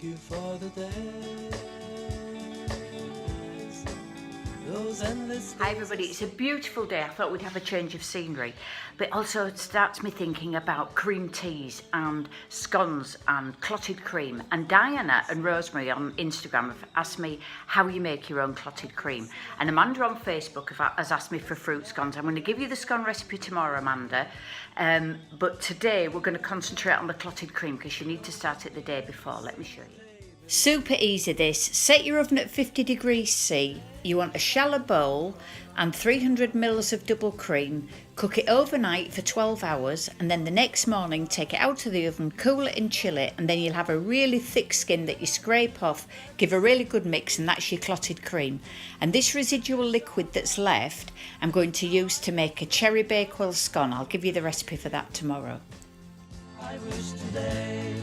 you for the days, those endless days. Hi everybody, it's a beautiful day. I thought we'd have a change of scenery, but also it starts me thinking about cream teas and scones and clotted cream. And Diana and Rosemary on Instagram have asked me how you make your own clotted cream. And Amanda on Facebook has asked me for fruit scones. I'm going to give you the scone recipe tomorrow, Amanda, but today we're going to concentrate on the clotted cream because you need to start it the day before. Let me show you. Super easy this. Set your oven at 50 degrees C. You want a shallow bowl and 300 mils of double cream. Cook it overnight for 12 hours and then the next morning take it out of the oven, cool it and chill it, and then you'll have a really thick skin that you scrape off, give a really good mix, and that's your clotted cream. And this residual liquid that's left I'm going to use to make a cherry bakewell scone. I'll give you the recipe for that tomorrow. I wish today